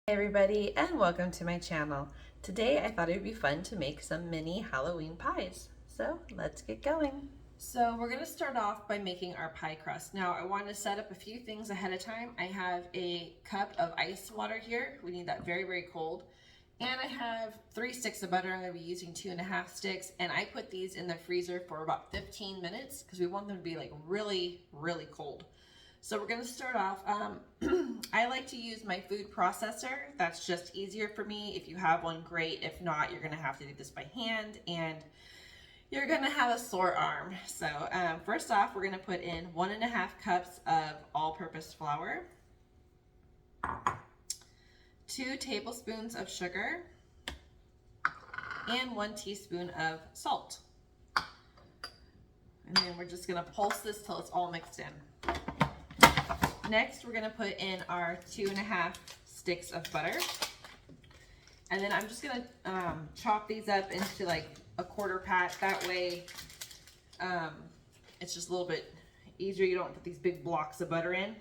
Hey everybody, and welcome to my channel. Today I thought it would be fun to make some mini Halloween pies. So let's get going. So we're going to start off by making our pie crust. Now I want to set up a few things ahead of time. I have a cup of ice water here. We need that very, very cold. And I have 3 sticks of butter. I'm going to be using 2.5 sticks. And I put these in the freezer for about 15 minutes because we want them to be like really, really cold. So we're gonna start off, I like to use my food processor. That's just easier for me. If you have one, great. If not, you're gonna have to do this by hand and you're gonna have a sore arm. So first off, we're gonna put in 1.5 cups of all-purpose flour, 2 tablespoons of sugar, and 1 teaspoon of salt. And then we're just gonna pulse this till it's all mixed in. Next, we're gonna put in our 2.5 sticks of butter. And then I'm just gonna chop these up into like a quarter pat. That way, it's just a little bit easier. You don't put these big blocks of butter in.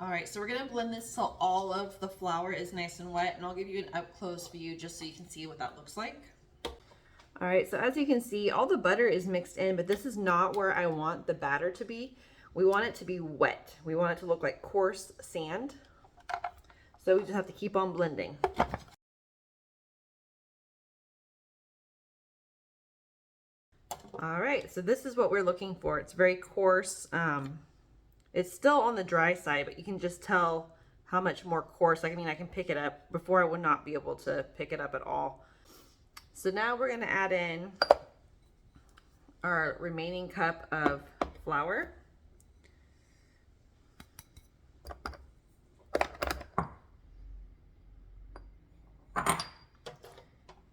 All right, so we're gonna blend this till all of the flour is nice and wet, and I'll give you an up close view just so you can see what that looks like. All right, so as you can see, all the butter is mixed in, but this is not where I want the batter to be. We want it to be wet. We want it to look like coarse sand. So we just have to keep on blending. All right, so this is what we're looking for. It's very coarse. It's still on the dry side, but you can just tell how much more coarse. I mean, I can pick it up. Before I would not be able to pick it up at all. So now we're gonna add in our remaining cup of flour.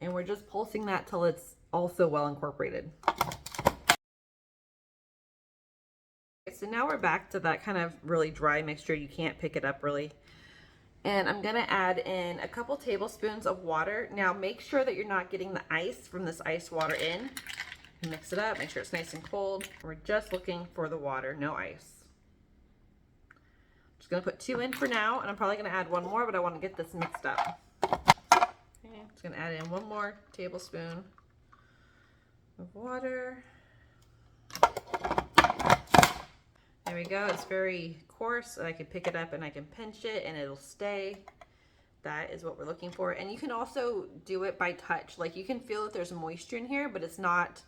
And we're just pulsing that till it's also well incorporated. So now we're back to that kind of really dry mixture. You can't pick it up really. And I'm gonna add in a couple tablespoons of water. Now make sure that you're not getting the ice from this ice water in. Mix it up, make sure it's nice and cold. We're just looking for the water, no ice. Just gonna put 2 in for now, and I'm probably gonna add 1 more, but I wanna get this mixed up. Okay, just gonna add in 1 more tablespoon of water. There we go, it's very coarse. I can pick it up and I can pinch it and it'll stay. That is what we're looking for. And you can also do it by touch. Like you can feel that there's moisture in here, but it's not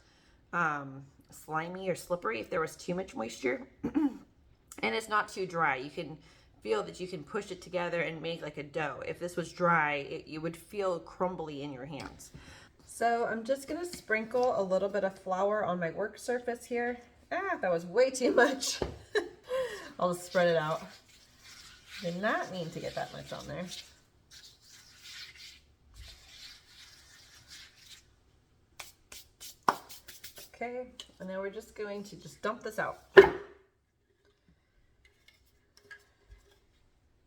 slimy or slippery if there was too much moisture. And it's not too dry. You can feel that you can push it together and make like a dough. If this was dry, you would feel crumbly in your hands. So I'm just gonna sprinkle a little bit of flour on my work surface here. Ah, that was way too much. I'll just spread it out. Did not mean to get that much on there. Okay, and now we're just going to just dump this out.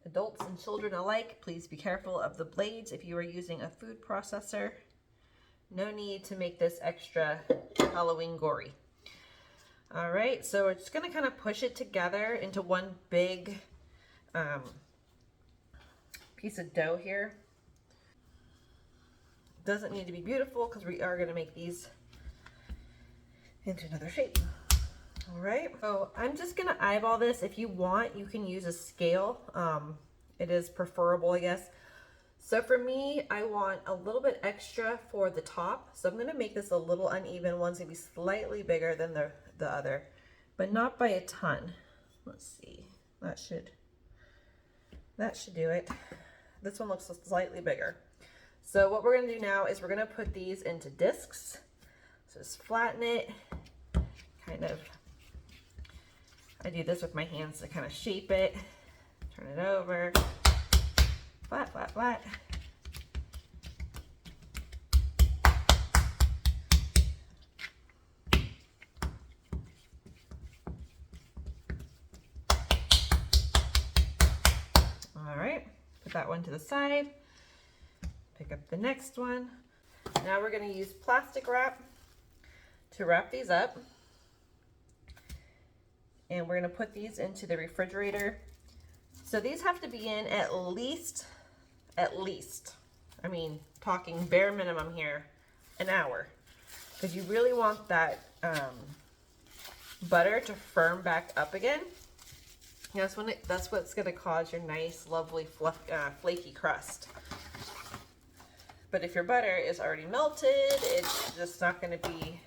Adults and children alike, please be careful of the blades if you are using a food processor. No need to make this extra Halloween gory. All right, so we're just gonna kind of push it together into one big piece of dough here. Doesn't need to be beautiful because we are gonna make these into another shape. All right, so I'm just gonna eyeball this. If you want, you can use a scale. It is preferable, I guess. So for me, I want a little bit extra for the top. So I'm gonna make this a little uneven. One's gonna be slightly bigger than the other, but not by a ton. Let's see, that should do it. This one looks slightly bigger. So what we're gonna do now is we're gonna put these into discs. So just flatten it, kind of, I do this with my hands to kind of shape it, turn it over, flat, flat, flat. All right, put that one to the side, pick up the next one. Now we're going to use plastic wrap to wrap these up. and we're gonna put these into the refrigerator. So these have to be in at least, I mean, talking bare minimum here, an hour. Because you really want that butter to firm back up again. That's what's gonna cause your nice, lovely, flaky crust. But if your butter is already melted, it's just not gonna be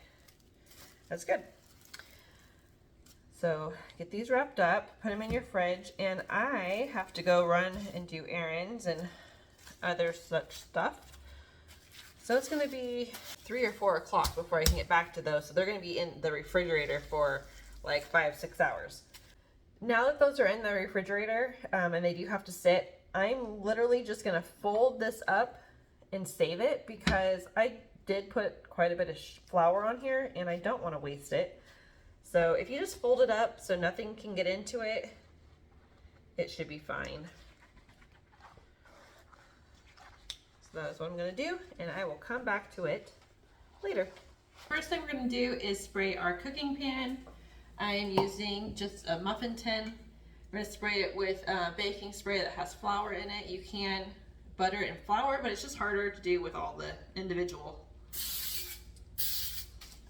as good. So get these wrapped up, put them in your fridge, and I have to go run and do errands and other such stuff. So it's gonna be 3 or 4 o'clock before I can get back to those. So they're gonna be in the refrigerator for like 5-6 hours. Now that those are in the refrigerator and they do have to sit, I'm literally just gonna fold this up and save it because I did put quite a bit of flour on here and I don't wanna waste it. So if you just fold it up so nothing can get into it, it should be fine. So that's what I'm gonna do, and I will come back to it later. First thing we're gonna do is spray our cooking pan. I am using just a muffin tin. We're gonna spray it with baking spray that has flour in it. You can butter and flour, but it's just harder to do with all the individual.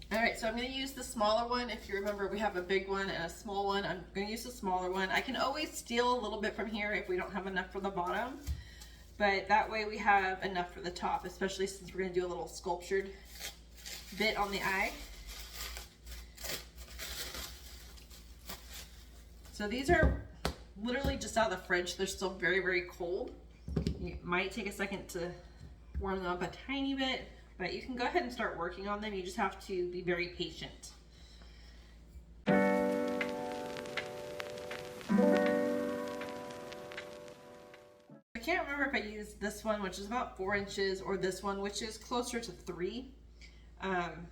All right, so I'm gonna use the smaller one. If you remember, we have a big one and a small one. I'm gonna use the smaller one. I can always steal a little bit from here if we don't have enough for the bottom, but that way we have enough for the top, especially since we're gonna do a little sculptured bit on the eye. So these are literally just out of the fridge. They're still very, very cold. It might take a second to warm them up a tiny bit, but you can go ahead and start working on them. You just have to be very patient. I can't remember if I used this one, which is about 4 inches, or this one, which is closer to 3. I'm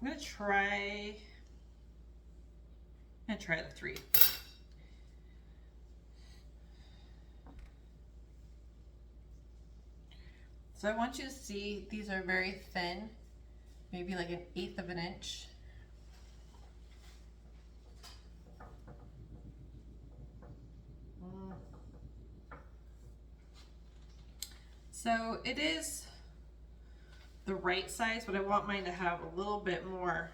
gonna try the 3. So I want you to see these are very thin, maybe like 1/8 of an inch. So it is the right size, but I want mine to have a little bit more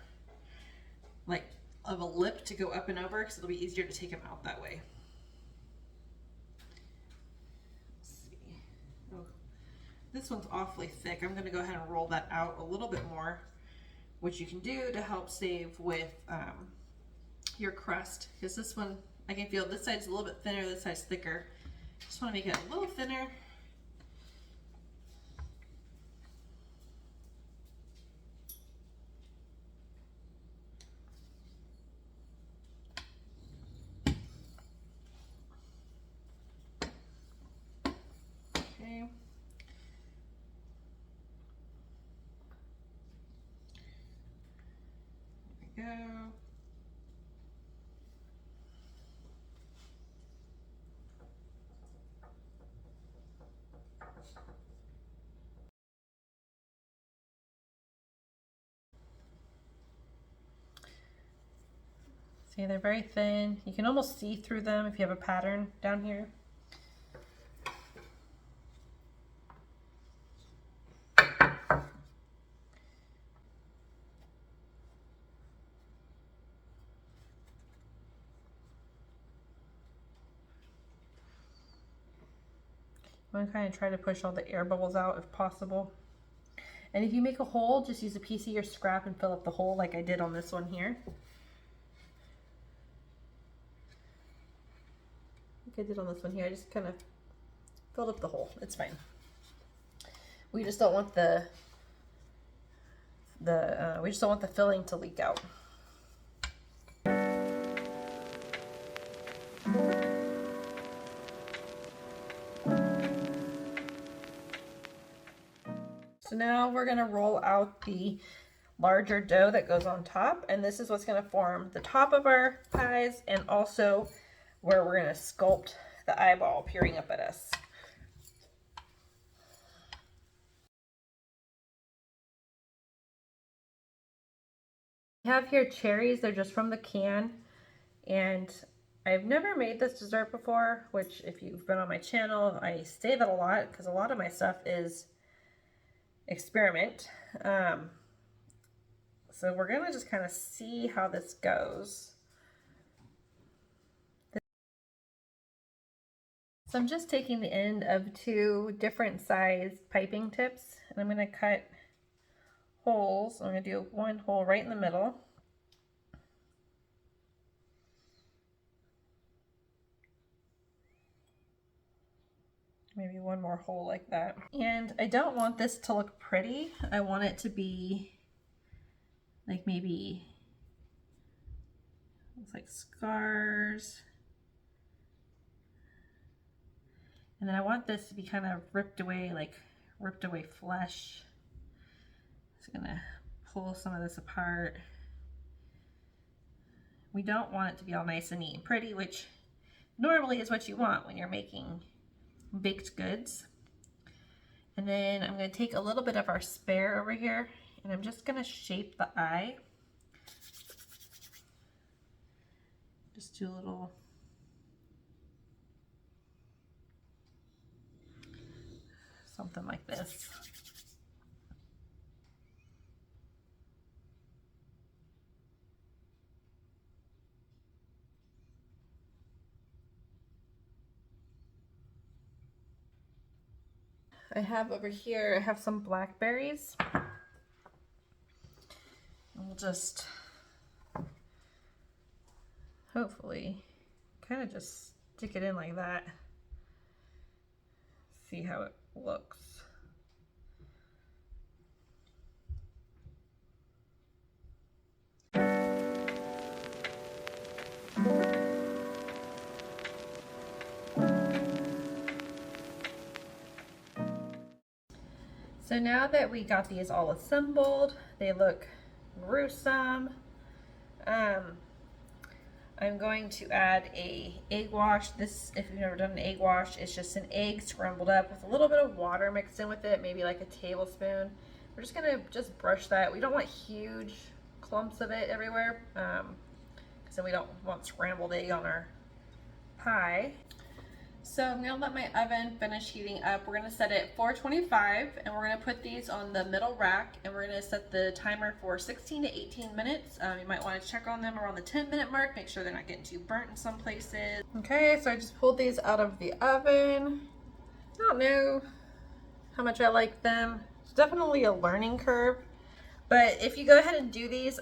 like of a lip to go up and over because it'll be easier to take them out that way. Let's see. Oh, this one's awfully thick. I'm going to go ahead and roll that out a little bit more, which you can do to help save with your crust, because this one I can feel this side's a little bit thinner, this side's thicker. Just want to make it a little thinner. Okay. There we go. See, they're very thin. You can almost see through them if you have a pattern down here. I'm going to kind of try to push all the air bubbles out if possible. And if you make a hole, just use a piece of your scrap and fill up the hole like I did on this one here. Like I did on this one here. I just kind of filled up the hole. It's fine. We just don't want the filling to leak out. So now we're going to roll out the larger dough that goes on top, and this is what's going to form the top of our pies and also where we're going to sculpt the eyeball peering up at us. I have here cherries. They're just from the can, and I've never made this dessert before, which if you've been on my channel, I say that a lot because a lot of my stuff is experiment. So we're gonna just kind of see how this goes. So I'm just taking the end of 2 different size piping tips, and I'm gonna cut holes. I'm gonna do 1 hole right in the middle. Maybe 1 more hole like that. And I don't want this to look pretty. I want it to be like maybe, looks like scars. And then I want this to be kind of ripped away, like ripped away flesh. Just gonna pull some of this apart. We don't want it to be all nice and neat and pretty, which normally is what you want when you're making baked goods. And then I'm going to take a little bit of our spare over here, and I'm just going to shape the eye. Just do a little something like this. I have over here, I have some blackberries. We'll just hopefully kind of just stick it in like that. See how it looks. So now that we got these all assembled, they look gruesome. I'm going to add a egg wash. This, if you've never done an egg wash, it's just an egg scrambled up with a little bit of water mixed in with it, maybe like a tablespoon. We're just gonna brush that. We don't want huge clumps of it everywhere, because then we don't want scrambled egg on our pie. So I'm gonna let my oven finish heating up. We're gonna set it 425, and we're gonna put these on the middle rack, and we're gonna set the timer for 16 to 18 minutes. You might wanna check on them around the 10-minute mark, make sure they're not getting too burnt in some places. Okay, so I just pulled these out of the oven. I don't know how much I like them. It's definitely a learning curve, but if you go ahead and do these,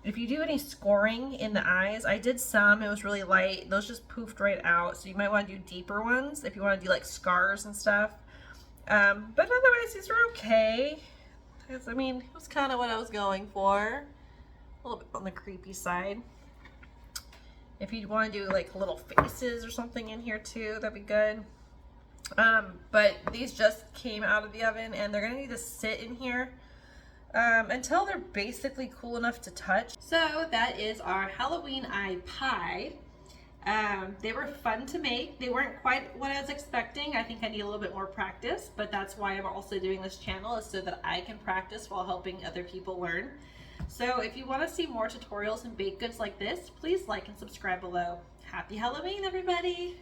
if you do any scoring in the eyes, I did some, it was really light. Those just poofed right out. So you might want to do deeper ones if you want to do like scars and stuff. But otherwise these are okay. I mean, it was kind of what I was going for. A little bit on the creepy side. If you want to do like little faces or something in here too, that'd be good. But these just came out of the oven, and they're gonna need to sit in here until they're basically cool enough to touch. So that is our Halloween eye pie. They were fun to make. They weren't quite what I was expecting. I think I need a little bit more practice, but that's why I'm also doing this channel, is so that I can practice while helping other people learn. So if you want to see more tutorials and baked goods like this, please like and subscribe below. Happy Halloween, everybody!